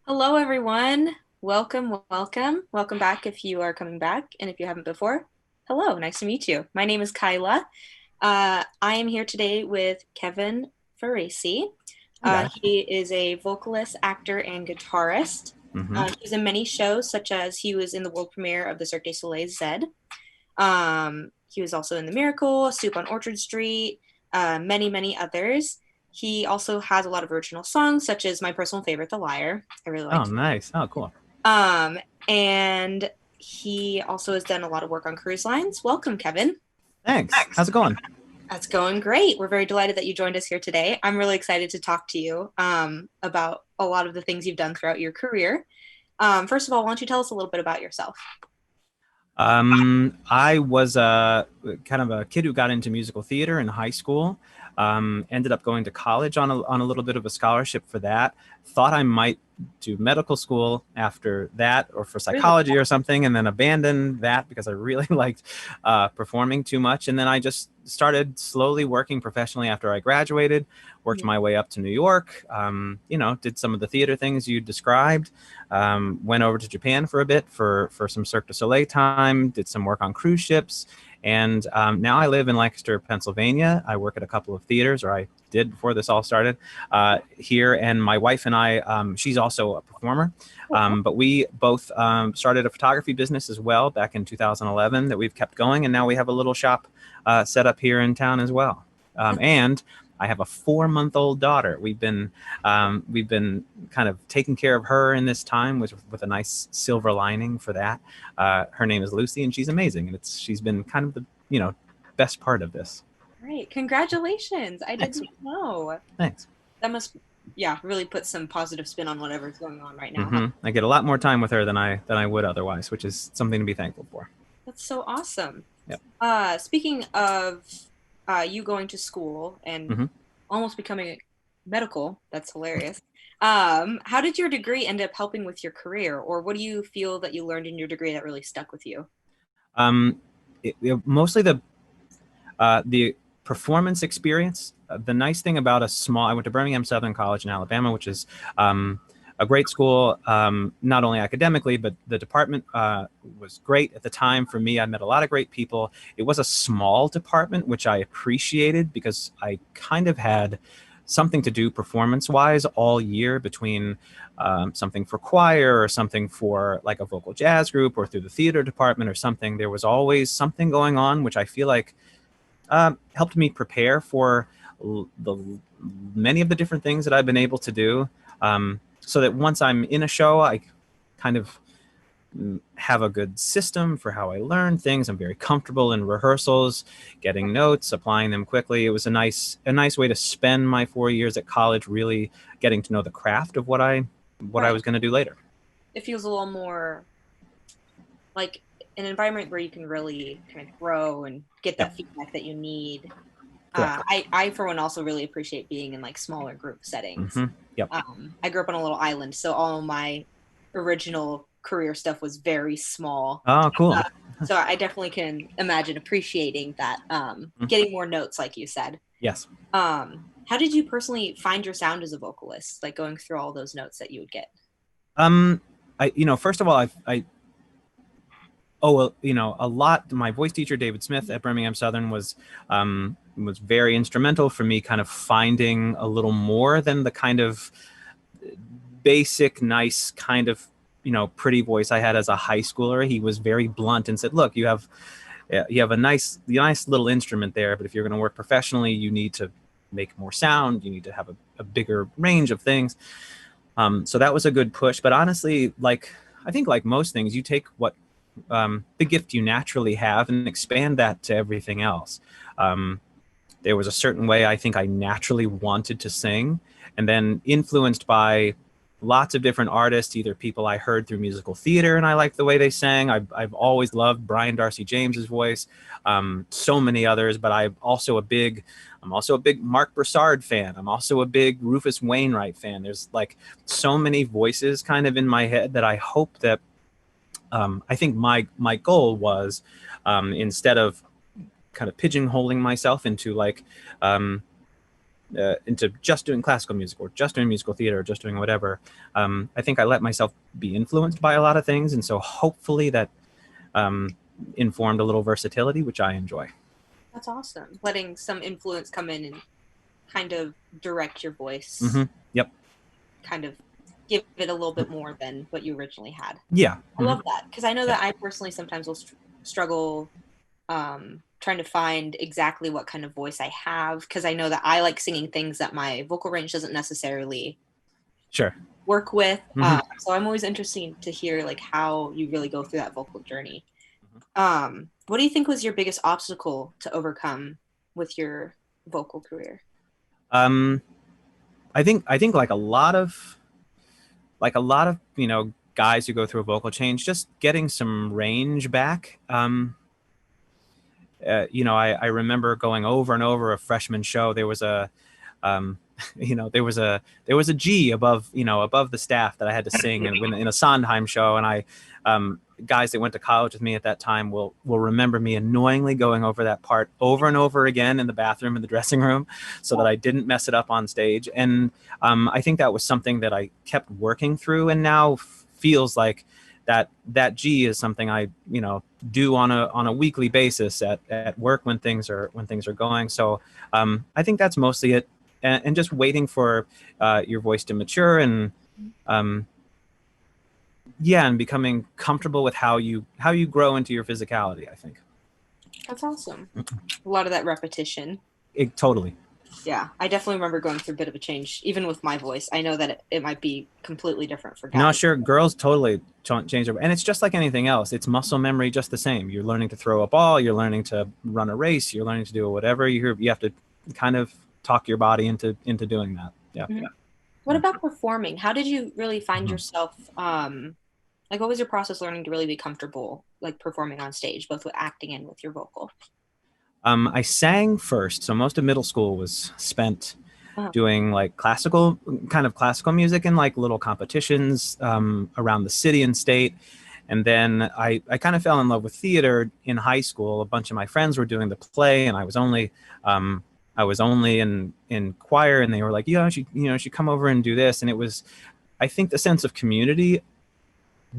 Hello, everyone. Welcome back if you are coming back. And if you haven't before, hello, nice to meet you. My name is Kyla. I am here today with Kevin Faraci. Hi, guys. He is a vocalist, actor, and guitarist. hmm He's in many shows, such as he was in the world premiere of the Cirque du Soleil Z. He was also in The Miracle, A Stoop on Orchard Street, many others. He also has a lot of original songs, such as my personal favorite, The Liar. I really Oh, liked. nice. Oh, cool. And he also has done a lot of work on cruise lines. Welcome, Kevin. Thanks. How's it going? That's going great. We're very delighted that you joined us here today. I'm really excited to talk to you about a lot of the things you've done throughout your career. First of all, why don't you tell us a little bit about yourself? I was kind of a kid who got into musical theater in high school. Ended up going to college on a little bit of a scholarship for that. Thought I might do medical school after that or for Really? psychology or something, and then abandoned that because I really liked performing too much. And then I just started slowly working professionally after I graduated, worked my way up to New York, did some of the theater things you described, went over to Japan for a bit for some Cirque du Soleil time, did some work on cruise ships. And now I live in Lancaster, Pennsylvania. I work at a couple of theaters, or I did before this all started here. And my wife and I, she's also a performer, but we both started a photography business as well back in 2011 that we've kept going. And now we have a little shop set up here in town as well. And I have a 4-month-old daughter. We've been kind of taking care of her in this time with a nice silver lining for that. Her name is Lucy, and she's amazing, and she's been kind of the best part of this. Great. Congratulations. I Thanks. didn't know. Thanks. That must, yeah, really put some positive spin on whatever's going on right now. Huh? I get a lot more time with her than I would otherwise, which is something to be thankful for. That's so awesome. Yep. Speaking of you going to school and hmm almost becoming medical, that's hilarious. How did your degree end up helping with your career, or what do you feel that you learned in your degree that really stuck with you? Um, Mostly the performance experience. The nice thing about I went to Birmingham-Southern College in Alabama, which is a great school, not only academically, but the department was great at the time for me. I met a lot of great people. It was a small department, which I appreciated because I kind of had something to do performance-wise all year between something for choir or something for like a vocal jazz group or through the theater department or something. There was always something going on, which I feel like helped me prepare for the many of the different things that I've been able to do, so that once I'm in a show, I kind of have a good system for how I learn things. I'm very comfortable in rehearsals, getting notes, applying them quickly. It was a nice way to spend my 4 years at college, really getting to know the craft of what I Right. was going to do later. It feels a little more like an environment where you can really kind of grow and get Yep, that feedback that you need. correct. I, for one, also really appreciate being in like smaller group settings. Yep. I grew up on a little island, so all of my original career stuff was very small. Oh, cool. So I definitely can imagine appreciating that, Mhm. getting more notes, like you said. Yes. How did you personally find your sound as a vocalist, like going through all those notes that you would get? Um, first of all, I oh well, a lot. My voice teacher, David Smith at Birmingham-Southern, was very instrumental for me kind of finding a little more than the kind of basic, nice kind of pretty voice I had as a high schooler. He was very blunt and said, "Look, you have a nice little instrument there, but if you're going to work professionally, you need to make more sound. You need to have a bigger range of things." So that was a good push. But honestly, I think like most things, you take what the gift you naturally have and expand that to everything else. There was a certain way I think I naturally wanted to sing, and then influenced by lots of different artists, either people I heard through musical theater and I liked the way they sang. I've always loved Brian Darcy James's voice, so many others, but I'm also a big Mark Broussard fan. I'm also a big Rufus Wainwright fan. There's like so many voices kind of in my head that I hope that I think my goal was, instead of kind of pigeonholing myself into like into just doing classical music or just doing musical theater or just doing whatever. I think I let myself be influenced by a lot of things, and so hopefully that informed a little versatility, which I enjoy. That's awesome. Letting some influence come in and kind of direct your voice. Mm-hmm. Yep. Kind of give it a little bit more than what you originally had. Yeah. I love that, because I know that I personally sometimes will struggle trying to find exactly what kind of voice I have, because I know that I like singing things that my vocal range doesn't necessarily work with. So I'm always interested to hear like how you really go through that vocal journey. What do you think was your biggest obstacle to overcome with your vocal career? I think like a lot of guys who go through a vocal change, just getting some range back. I remember going over and over a freshman show. There was a there was a G above the staff that I had to sing in a Sondheim show, and guys that went to college with me at that time will remember me annoyingly going over that part over and over again in the bathroom, in the dressing room, so that I didn't mess it up on stage. And I think that was something that I kept working through, and now feels like that G is something I do on a weekly basis at work when things are going. So I think that's mostly it, and just waiting for your voice to mature, and and becoming comfortable with how you grow into your physicality, I think. That's awesome. A lot of that repetition. Totally. Yeah, I definitely remember going through a bit of a change, even with my voice. I know that it might be completely different for guys. No, sure. Girls totally change their, and it's just like anything else. It's muscle memory, just the same. You're learning to throw a ball. You're learning to run a race. You're learning to do whatever. You have to kind of talk your body into doing that. Yeah. Mm-hmm. What about performing? How did you really find yourself? Like, what was your process learning to really be comfortable, like performing on stage, both with acting and with your vocal? I sang first, so most of middle school was spent doing like classical music and like little competitions around the city and state. And then I kind of fell in love with theater in high school. A bunch of my friends were doing the play, and I was only in choir, and they were like, you should come over and do this. And it was, I think, the sense of community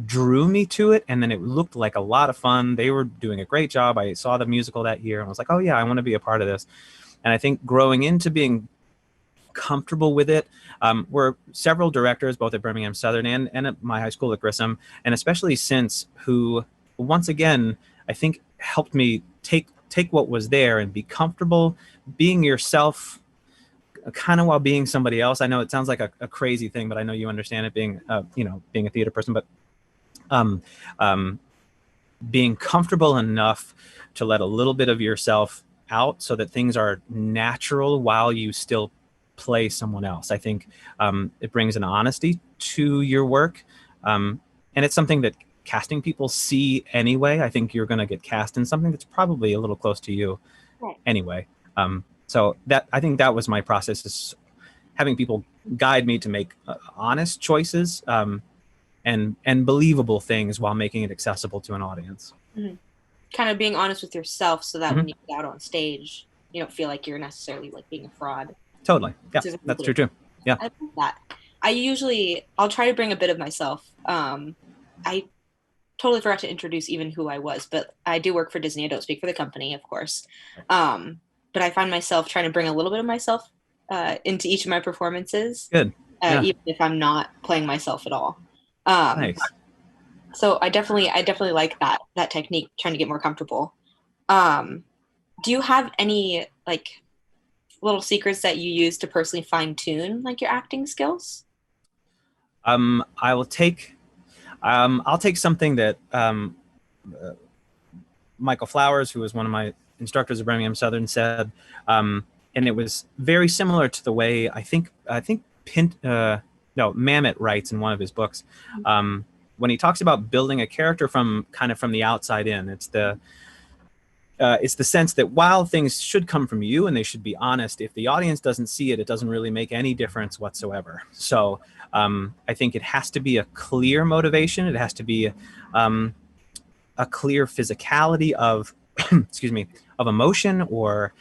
drew me to it, and then it looked like a lot of fun. They were doing a great job. I saw the musical that year and was like, oh yeah, I want to be a part of this. And I think growing into being comfortable with it were several directors, both at Birmingham-Southern and at my high school at Grissom, and especially since, who once again I think helped me take what was there and be comfortable being yourself, kind of while being somebody else. I know it sounds like a crazy thing, but I know you understand it, being being a theater person. But being comfortable enough to let a little bit of yourself out so that things are natural while you still play someone else. I think it brings an honesty to your work. And it's something that casting people see anyway. I think you're going to get cast in something that's probably a little close to you anyway. So that, I think that was my process, is having people guide me to make honest choices and believable things while making it accessible to an audience. Mm-hmm. Kind of being honest with yourself, so that when you get out on stage, you don't feel like you're necessarily like being a fraud. Totally. Yeah, that's true too. Yeah. I love that. I'll try to bring a bit of myself. I totally forgot to introduce even who I was, but I do work for Disney. I don't speak for the company, of course. But I find myself trying to bring a little bit of myself into each of my performances. Good. Even if I'm not playing myself at all. Nice. So I definitely like that technique, trying to get more comfortable. Do you have any like little secrets that you use to personally fine tune like your acting skills? I'll take something that Michael Flowers, who was one of my instructors at Birmingham-Southern, said, and it was very similar to the way I think Mamet writes in one of his books, when he talks about building a character from the outside in. It's the sense that while things should come from you and they should be honest, if the audience doesn't see it, it doesn't really make any difference whatsoever. So I think it has to be a clear motivation. It has to be a clear physicality of, excuse me, of emotion, or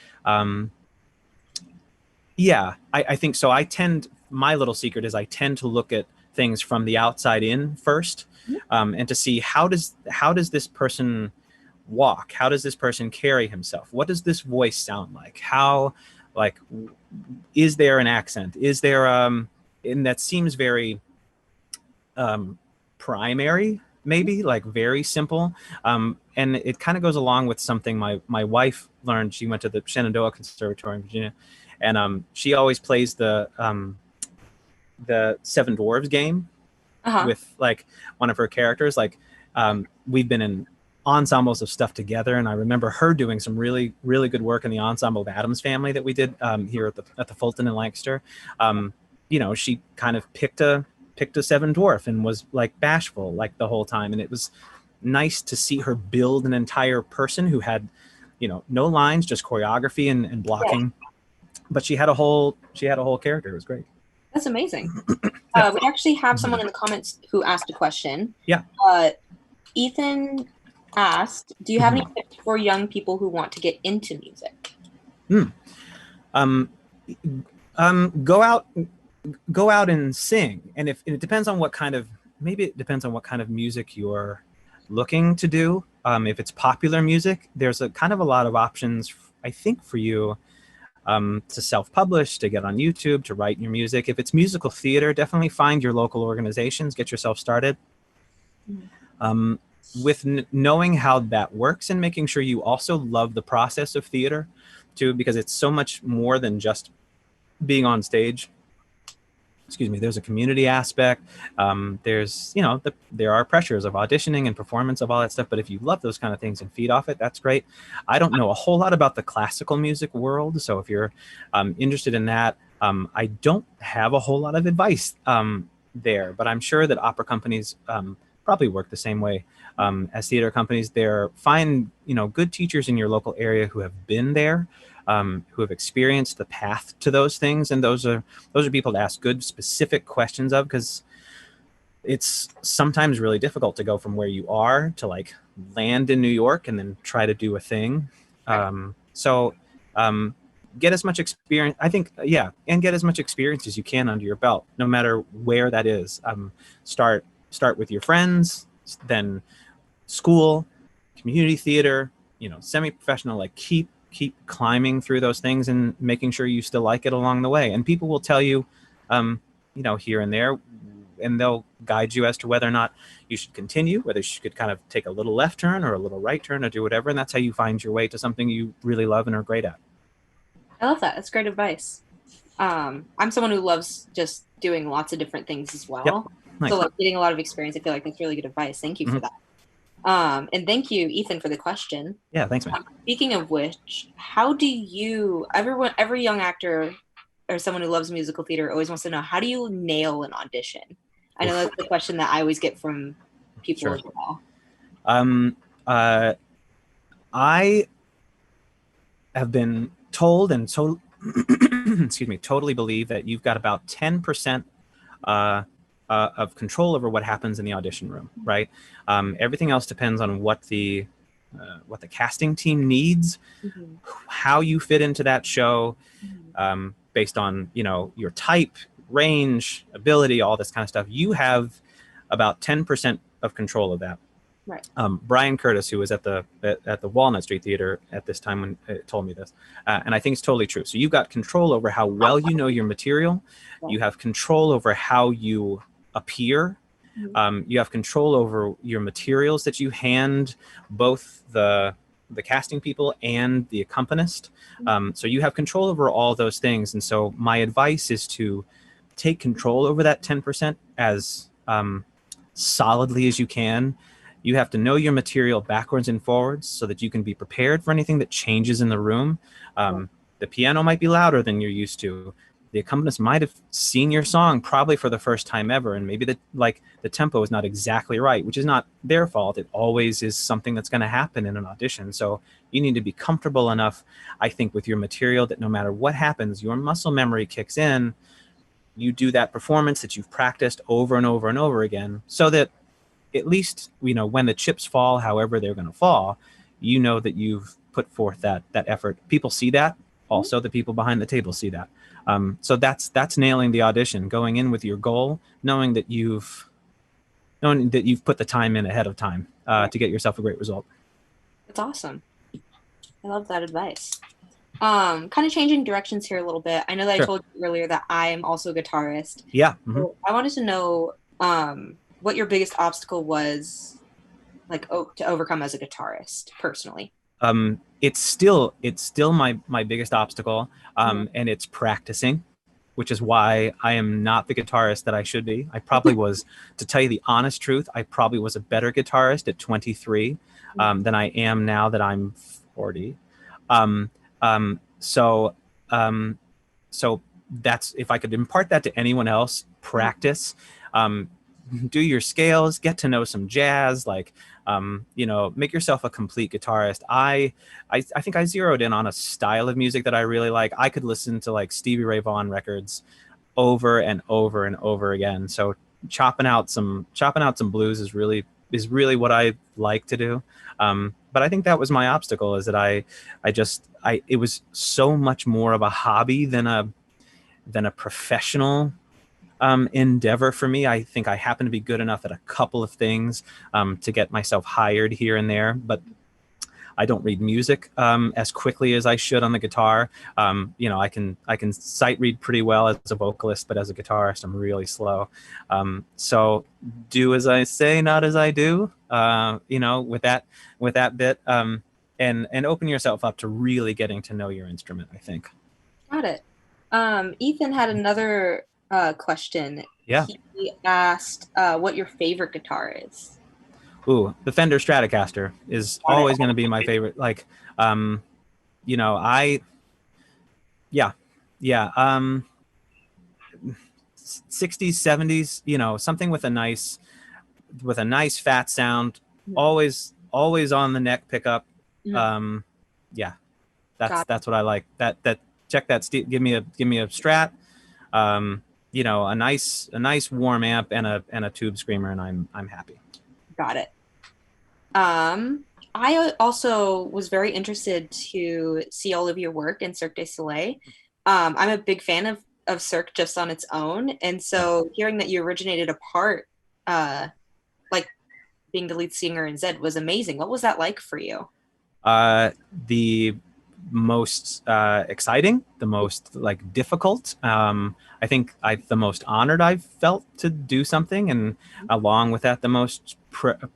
Yeah, I think so. My little secret is I tend to look at things from the outside in first, and to see how does this person walk? How does this person carry himself? What does this voice sound like? Like, is there an accent? Is there, and that seems very primary, maybe like very simple. And it kind of goes along with something my wife learned. She went to the Shenandoah Conservatory in Virginia, and she always plays the Seven Dwarves game Uh-huh. with like one of her characters. Like, we've been in ensembles of stuff together, and I remember her doing some really really good work in the ensemble of Addams Family that we did here at the Fulton in Lancaster. She kind of picked a seven dwarf and was like bashful like the whole time, and it was nice to see her build an entire person who had no lines, just choreography and Yeah, blocking, but she had a whole character. It was great. that's amazing. Yeah. We actually have someone in the comments who asked a question. Yeah. Ethan asked, "Do you have any tips for young people who want to get into music?" um, go out and sing. And if it depends on maybe it depends on what kind of music you're looking to do. If it's popular music, there's a kind of a lot of options, I think, for you to self-publish, to get on YouTube, to write your music. If it's musical theater, definitely find your local organizations, get yourself started. With knowing how that works and making sure you also love the process of theater too, because it's so much more than just being on stage. Excuse me. There's a community aspect. There's, there are pressures of auditioning and performance of all that stuff. But if you love those kind of things and feed off it, that's great. I don't know a whole lot about the classical music world. So if you're interested in that, I don't have a whole lot of advice there, but I'm sure that opera companies probably work the same way as theater companies. Find good teachers in your local area who have been there, who have experienced the path to those things, and those are people to ask good specific questions of, because it's sometimes really difficult to go from where you are to like land in New York and then try to do a thing. So get as much experience, I think, and get as much experience as you can under your belt, no matter where that is. Start with your friends, then school, community theater, semi-professional. Like keep climbing through those things and making sure you still like it along the way. And people will tell you, here and there, and they'll guide you as to whether or not you should continue, whether you should kind of take a little left turn or a little right turn or do whatever. And that's how you find your way to something you really love and are great at. I love that. That's great advice. I'm someone who loves just doing lots of different things as well. Yep. Nice. So like getting a lot of experience, I feel like that's really good advice. Thank you for that. And thank you, Ethan, for the question. Yeah, thanks, man. Speaking of which, how do every young actor or someone who loves musical theater always wants to know, how do you nail an audition? I know that's the question that I always get from people as well. I have been told and totally believe that you've got about 10% of control over what happens in the audition room, right? Everything else depends on what the casting team needs, how you fit into that show, based on your type, range, ability, all this kind of stuff. You have about 10% of control of that. Right. Brian Curtis, who was at the Walnut Street Theater at this time when told me this, and I think it's totally true. So you've got control over how well you know your material. You have control over how you appear. You have control over your materials that you hand both the casting people and the accompanist. So you have control over all those things. And so my advice is to take control over that 10% as solidly as you can. You have to know your material backwards and forwards so that you can be prepared for anything that changes in the room. The piano might be louder than you're used to. The accompanist might have seen your song probably for the first time ever, and maybe the tempo is not exactly right, which is not their fault. It always is something that's going to happen in an audition. So you need to be comfortable enough, I think, with your material that no matter what happens, your muscle memory kicks in. You do that performance that you've practiced over and over and over again, so that at least, when the chips fall, however they're going to fall, that you've put forth that effort. People see that. Also, the people behind the table see that. So that's nailing the audition, going in with your goal, knowing that you've put the time in ahead of time to get yourself a great result. It's awesome. I love that advice. Kind of changing directions here a little bit. I know that I Sure. told you earlier that I am also a guitarist. Yeah. Mm-hmm. So I wanted to know what your biggest obstacle was, like to overcome as a guitarist, personally. It's still my biggest obstacle, Mhm. and it's practicing, which is why I am not the guitarist that I should be. I probably was, to tell you the honest truth, I probably was a better guitarist at 23 than I am now that I'm 40. Um, um, so um, so that's, if I could impart that to anyone else, practice. Um, do your scales, get to know some jazz, like make yourself a complete guitarist. I think I zeroed in on a style of music that I really like. I could listen to like Stevie Ray Vaughan records over and over and over again. So chopping out some blues is really what I like to do. But I think that was my obstacle, is that it was so much more of a hobby than a professional endeavor for me. I think I happen to be good enough at a couple of things to get myself hired here and there, but I don't read music as quickly as I should on the guitar. I can sight read pretty well as a vocalist, but as a guitarist, I'm really slow. So do as I say, not as I do. With that bit, and open yourself up to really getting to know your instrument, I think. Got it. Ethan had another question. Yeah. He asked what your favorite guitar is. Ooh, the Fender Stratocaster is Got it. always going to be my favorite. Like, um, I, yeah, yeah, 60s, 70s, something with a nice fat sound, always on the neck pickup. Mhm. Um, yeah, that's Got that's what I like. That check that. Give me a Strat. A nice warm amp and a tube screamer, and I'm happy. got it. I also was very interested to see all of your work in Cirque du Soleil. I'm a big fan of Cirque just on its own, and Yeah. so hearing that you originated a part, uh, like being the lead singer in Zed, was amazing. What was that like for you? The most exciting, the most like difficult. I think the most honored I've felt to do something, and along with that, the most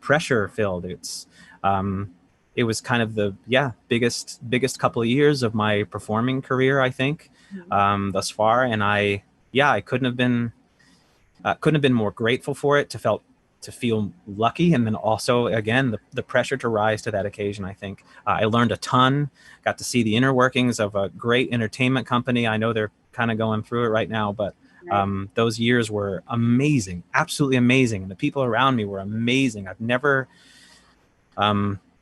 pressure filled. It was kind of the biggest couple of years of my performing career, I think, Mhm. thus far, and I couldn't have been more grateful for it, to feel lucky, and then also again the pressure to rise to that occasion. I think I learned a ton, got to see the inner workings of a great entertainment company. I know they're kind of going through it right now, but Right. those years were amazing, absolutely amazing, and the people around me were amazing.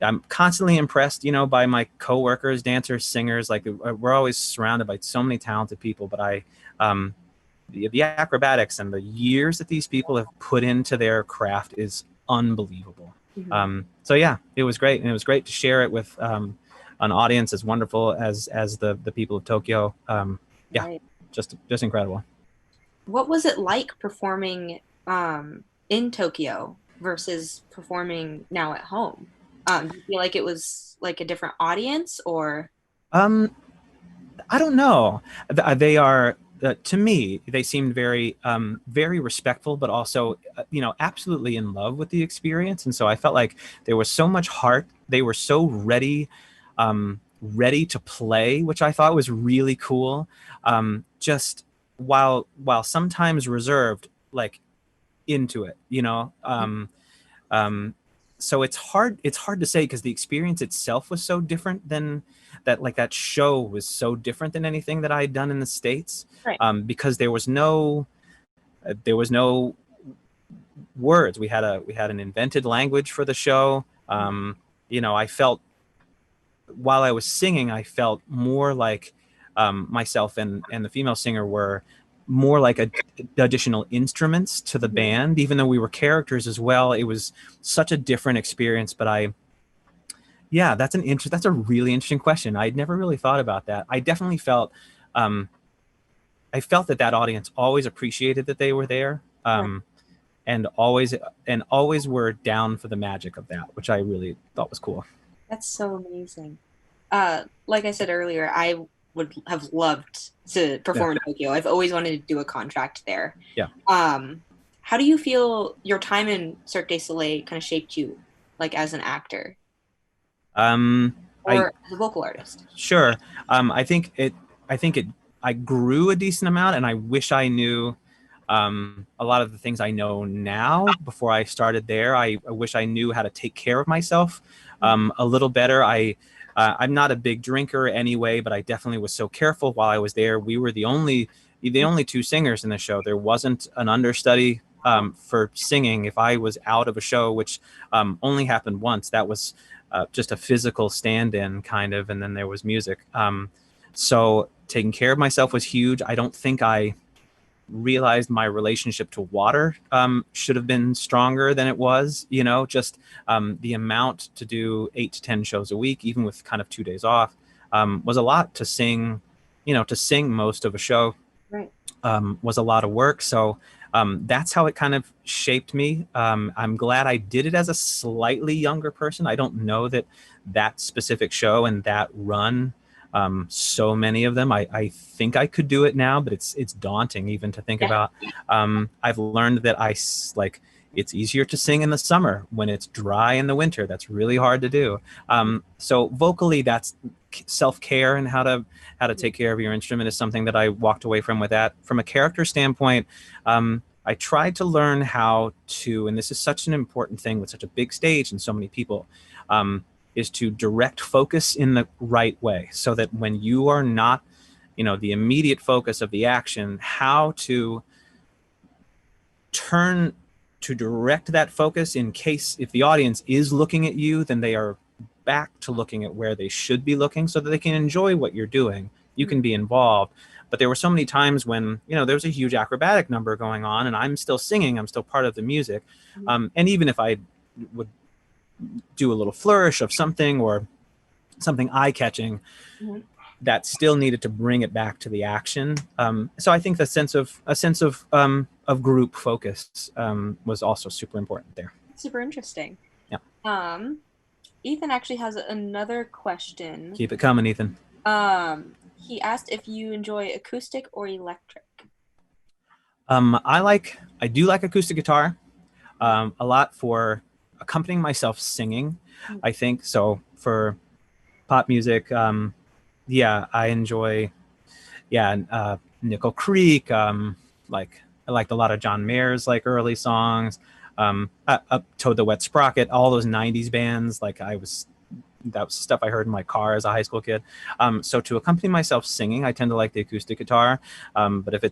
I'm constantly impressed, by my coworkers, dancers, singers. Like, we're always surrounded by so many talented people, but the acrobatics and the years that these people have put into their craft is unbelievable. Mhm. So yeah, it was great, and it was great to share it with an audience as wonderful as the people of Tokyo. Yeah, Right. just incredible. What was it like performing in Tokyo versus performing now at home? Do you feel like it was like a different audience or? Um, I don't know. They are, to me, they seemed very respectful, but also, absolutely in love with the experience. And so I felt like there was so much heart. They were so ready to play, which I thought was really cool. Just while sometimes reserved, like, into it, um, so it's hard to say, because the experience itself was so different than that. Like, that show was so different than anything that I had done in the States, Right. because there was no words. We had an invented language for the show. I felt, while I was singing, I felt more like myself and the female singer were more like additional instruments to the Mhm. band, even though we were characters as well. It was such a different experience. But yeah, that's a really interesting question. I'd never really thought about that. I definitely felt, um, I felt that audience always appreciated that they were there. Right. And always were down for the magic of that, which I really thought was cool. That's so amazing. Like I said earlier, I would have loved to Yeah. perform in Tokyo. I've always wanted to do a contract there. Yeah. How do you feel your time in Cirque du Soleil kind of shaped you, like as an actor Um, I or as a vocal artist? Sure. I think it. I think it. I grew a decent amount, and I wish I knew a lot of the things I know now before I started there. I wish I knew how to take care of myself a little better. I'm not a big drinker anyway, but I definitely was so careful while I was there. We were the only two singers in the show. There wasn't an understudy for singing. If I was out of a show, which only happened once, that was just a physical stand-in kind of, and then there was music. So taking care of myself was huge. I don't think I realized my relationship to water should have been stronger than it was. Just the amount to do 8 to 10 shows a week, even with kind of 2 days off, was a lot to sing. To sing most of a show Right. was a lot of work. So that's how it kind of shaped me. I'm glad I did it as a slightly younger person. I don't know that specific show and that run, so many of them, I think I could do it now, but it's daunting even to think about. I've learned that it's easier to sing in the summer when it's dry in the winter. That's really hard to do. So vocally, that's self-care, and how to take care of your instrument is something that I walked away from with that. From a character standpoint, I tried to learn how to, and this is such an important thing with such a big stage and so many people, is to direct focus in the right way, so that when you are not, the immediate focus of the action, how to direct that focus in case if the audience is looking at you, then they are back to looking at where they should be looking, so that they can enjoy what you're doing. You can be involved. But there were so many times when, there was a huge acrobatic number going on and I'm still singing, I'm still part of the music. And even if I would do a little flourish of something or something eye-catching, that still needed to bring it back to the action. So I think the sense of group focus was also super important there. Super interesting. Yeah. Ethan actually has another question. Keep it coming, Ethan. He asked if you enjoy acoustic or electric. I do like acoustic guitar a lot for accompanying myself singing. I think so. For pop music, I enjoy Nickel Creek. I liked a lot of John Mayer's early songs. Up Toad the Wet Sprocket, all those 90s bands. That was stuff I heard in my car as a high school kid. So to accompany myself singing, I tend to like the acoustic guitar. But if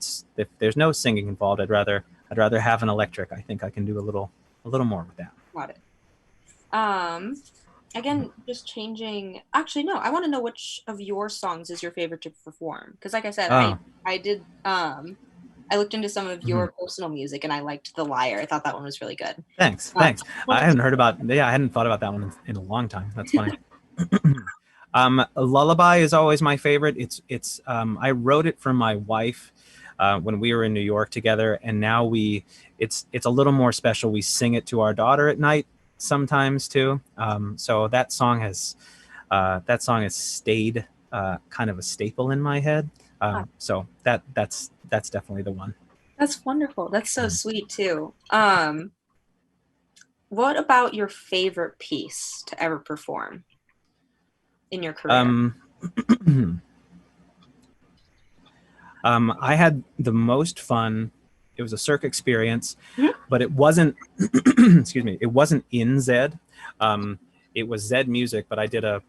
there's no singing involved, I'd rather have an electric. I think I can do a little more with that. Got it. Again, just changing. Actually, no. I want to know which of your songs is your favorite to perform. Because, like I said, I did. I looked into some of your personal music, and I liked The Liar. I thought that one was really good. Thanks. I hadn't thought about that one in a long time. That's funny. Lullaby is always my favorite. It's I wrote it for my wife when we were in New York together, and now it's a little more special. We sing it to our daughter at night sometimes too. So that song has stayed kind of a staple in my head. So that's definitely the one. That's wonderful. That's so sweet too. What about your favorite piece to ever perform in your career? I had the most fun. It was a Cirque experience, but it wasn't, excuse me, it wasn't in Zed. It was Zed music, but I did a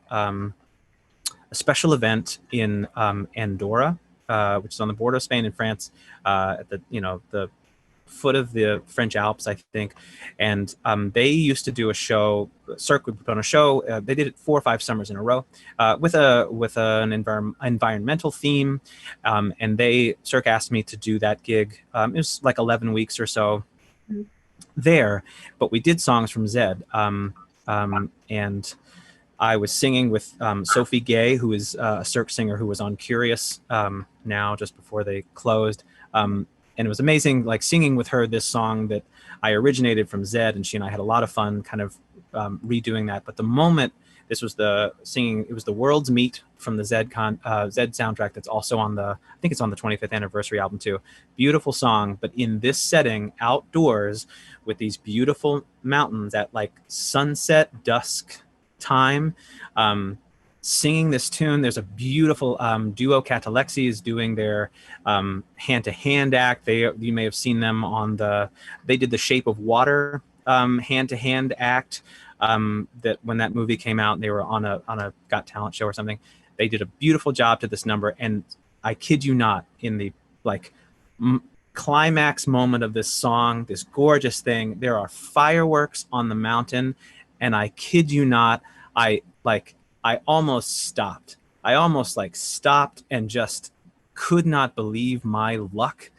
special event in Andorra, which is on the border of Spain and France, at the foot of the French Alps, I think. And they used to do a show. Cirque would put on a show. They did it 4 or 5 summers in a row with an environmental theme. And Cirque asked me to do that gig. It was 11 weeks or so there, but we did songs from Zed. And I was singing with Sophie Gay, who is a Cirque singer who was on Curious now just before they closed. And it was amazing, like singing with her this song that I originated from Zed, and she and I had a lot of fun kind of redoing that. But the moment this was the singing, it was the World's Meet from the Zed soundtrack that's also on I think it's on the 25th anniversary album too. Beautiful song, but in this setting, outdoors with these beautiful mountains at like sunset, dusk time, singing this tune. There's a beautiful duo. Catalexi is doing their hand-to-hand act. You may have seen them on they did the Shape of Water hand-to-hand act that when that movie came out, they were on a Got Talent show or something. They did a beautiful job to this number, and I kid you not, in the like climax moment of this song, this gorgeous thing, there are fireworks on the mountain, and I kid you not, I almost stopped. I almost stopped and just could not believe my luck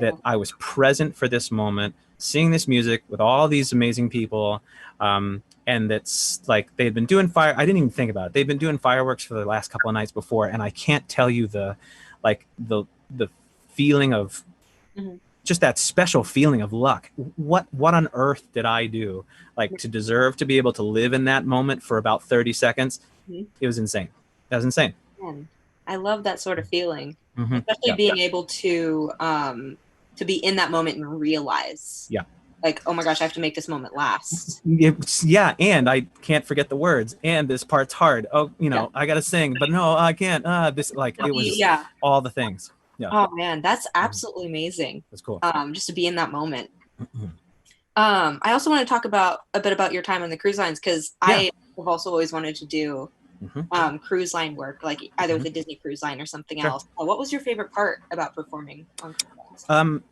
that I was present for this moment, seeing this music with all these amazing people. And that's like, they'd been doing I didn't even think about it. They've been doing fireworks for the last couple of nights before. And I can't tell you the feeling of just that special feeling of luck. What on earth did I do to deserve to be able to live in that moment for about 30 seconds? It was insane. That was insane. Man, I love that sort of feeling, especially being able to be in that moment and realize, oh my gosh, I have to make this moment last. And I can't forget the words. And this part's hard. Oh, I gotta sing, but no, I can't. It was all the things. Yeah. Oh man, that's absolutely amazing. That's cool. Just to be in that moment. I also want to talk a bit about your time on the cruise lines, because I have also always wanted to do cruise line work, like either with a Disney cruise line or something else. What was your favorite part about performing on cruise lines?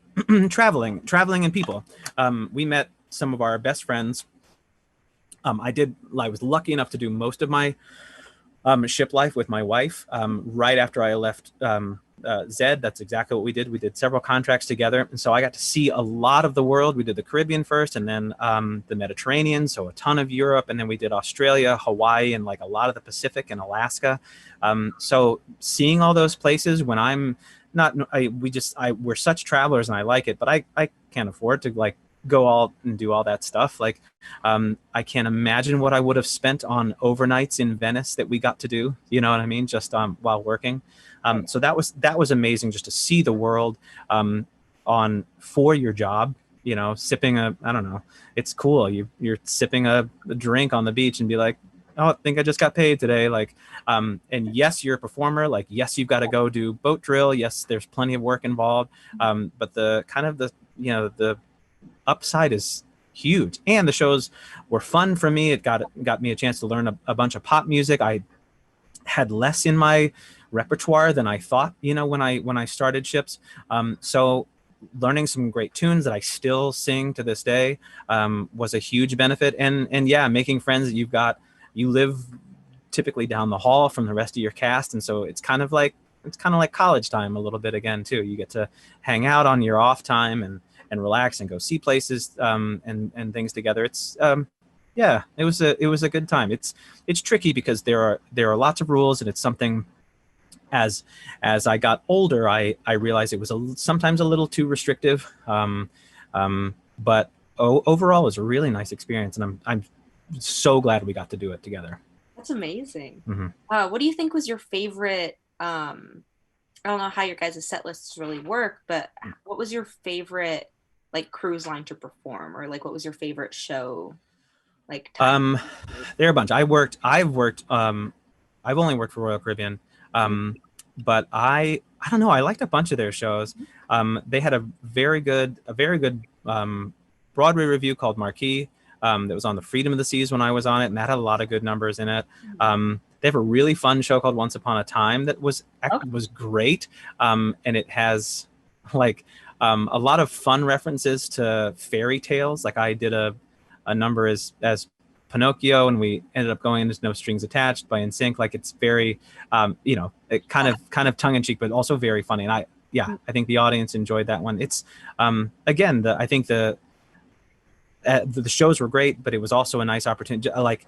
Traveling and people. We met some of our best friends. I was lucky enough to do most of my ship life with my wife right after I left Zed. That's exactly what we did. We did several contracts together, and so I got to see a lot of the world. We did the Caribbean first, and then the Mediterranean, so a ton of Europe, and then we did Australia, Hawaii, and a lot of the Pacific and Alaska. So seeing all those places when I'm not, we're such travelers, and I like it, but I can't afford to go all and do all that stuff. I can't imagine what I would have spent on overnights in Venice that we got to do, you know what I mean? Just while working. So that was amazing, just to see the world for your job, sipping I don't know. It's cool. You're sipping a drink on the beach and be like, oh, I think I just got paid today. And yes, you're a performer. Yes, you've got to go do boat drill. Yes, there's plenty of work involved. But the upside is huge, and the shows were fun for me. It got me a chance to learn a bunch of pop music. I had less in my repertoire than I thought, when I started ships. So learning some great tunes that I still sing to this day was a huge benefit. And making friends that you live typically down the hall from the rest of your cast, and so it's kind of like college time a little bit again too. You get to hang out on your off time and relax and go see places and things together. It's it was a good time. It's tricky because there are lots of rules, and it's something as I got older, I realized it was sometimes a little too restrictive. But overall, it was a really nice experience, and I'm so glad we got to do it together. That's amazing. What do you think was your favorite? I don't know how your guys' set lists really work, but what was your favorite cruise line to perform, or what was your favorite show? There are a bunch. I've only worked for Royal Caribbean, but I don't know. I liked a bunch of their shows. They had a very good Broadway review called Marquis that was on the Freedom of the Seas when I was on it, and that had a lot of good numbers in it. They have a really fun show called Once Upon a Time that was great, and it has a lot of fun references to fairy tales. I did a number as Pinocchio, and we ended up going into No Strings Attached by NSYNC. It's very it kind of tongue-in-cheek, but also very funny. And I think the audience enjoyed that one. It's again, I think the shows were great, but it was also a nice opportunity. Like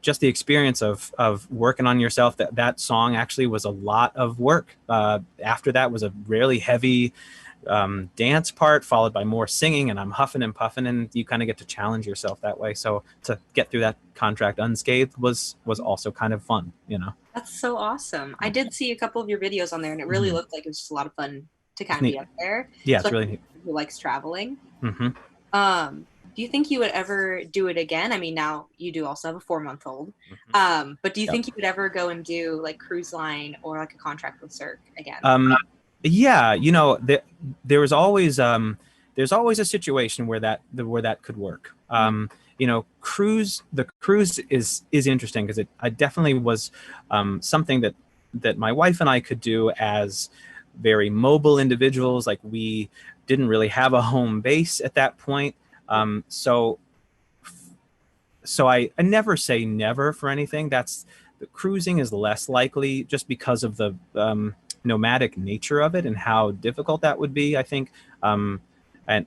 just the experience of working on yourself. That song actually was a lot of work. After that was a really heavy dance part, followed by more singing, and I'm huffing and puffing, and you kind of get to challenge yourself that way. So to get through that contract unscathed was also kind of fun, you know. That's so awesome. I did see a couple of your videos on there, and it really looked like it was just a lot of fun to kind It's of be neat. up there. Yeah, it's Especially really neat. who likes traveling. Mm-hmm. Do you think you would ever do it again? I mean, now you do also have a 4-month-old. But do you Yep. think you would ever go and do like cruise line or like a contract with Cirque again? Yeah, you know, there's always a situation where that could work. You know, the cruise is interesting because I definitely was something that my wife and I could do as very mobile individuals. Like we didn't really have a home base at that point. So I never say never for anything. The cruising is less likely just because of the nomadic nature of it and how difficult that would be, I think. And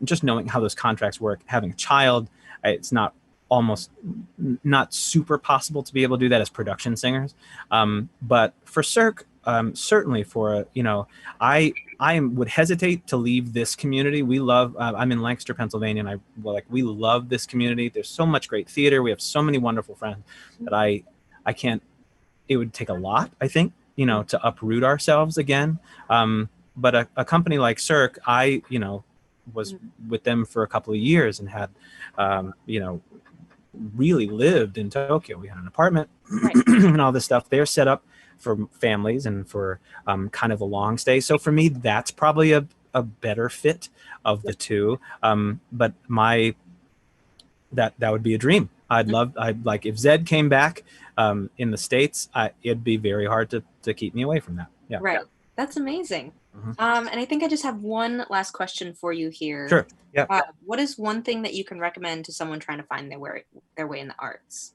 just knowing how those contracts work, having a child, it's not super possible to be able to do that as production singers. But for Cirque, certainly for, you know, I would hesitate to leave this community. We love, I'm in Lancaster, Pennsylvania, and we love this community. There's so much great theater. We have so many wonderful friends that I can't, it would take a lot, I think, you know, to uproot ourselves again. But a company like Cirque, I, you know, was with them for a couple of years and had, you know, really lived in Tokyo. We had an apartment and all this stuff. They're set up for families and for kind of a long stay. So for me, that's probably a better fit of the two. But that would be a dream. I'd like if Zed came back in the States, it'd be very hard to keep me away from that. Yeah. Right. That's amazing. And I think I just have one last question for you here. Sure. Yeah. What is one thing that you can recommend to someone trying to find their way in the arts?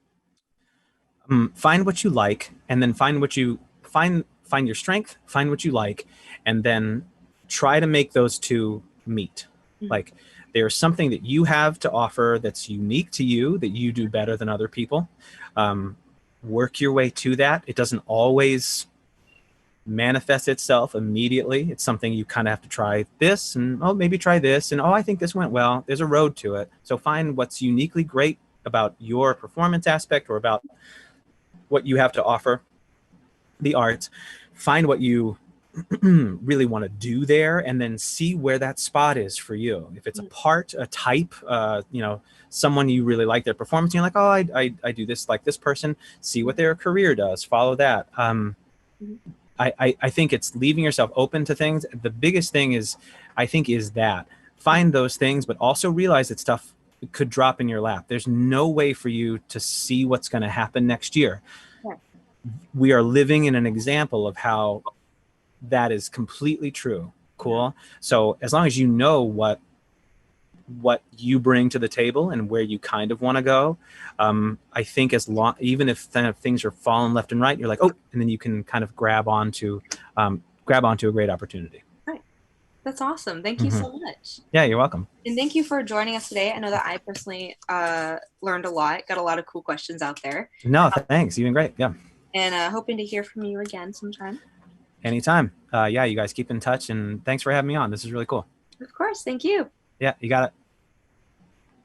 Find what you like, and then find your strength, find what you like, and then try to make those two meet. Like there's something that you have to offer that's unique to you, that you do better than other people. Work your way to that. It doesn't always manifest itself immediately. It's something you kind of have to try this and maybe try this, and I think this went well. There's a road to it. So find what's uniquely great about your performance aspect or about what you have to offer the arts. Find what you really want to do there, and then see where that spot is for you. If it's a part, a type, you know, someone you really like their performance, you're like, I do this like this person. See what their career does. Follow that. I think it's leaving yourself open to things. The biggest thing is that find those things, but also realize that stuff could drop in your lap. There's no way for you to see what's going to happen next year. We are living in an example of how that is completely true. Cool. So as long as you know what you bring to the table and where you kind of want to go, I think even if things are falling left and right, you're like, and then you can kind of grab onto a great opportunity. Right. That's awesome. Thank you so much. Yeah, you're welcome. And thank you for joining us today. I know that I personally learned a lot, got a lot of cool questions out there. No, thanks. You've been great. Yeah. And hoping to hear from you again sometime. Anytime. Yeah, you guys keep in touch, and thanks for having me on. This is really cool. Of course. Thank you. Yeah, you got it.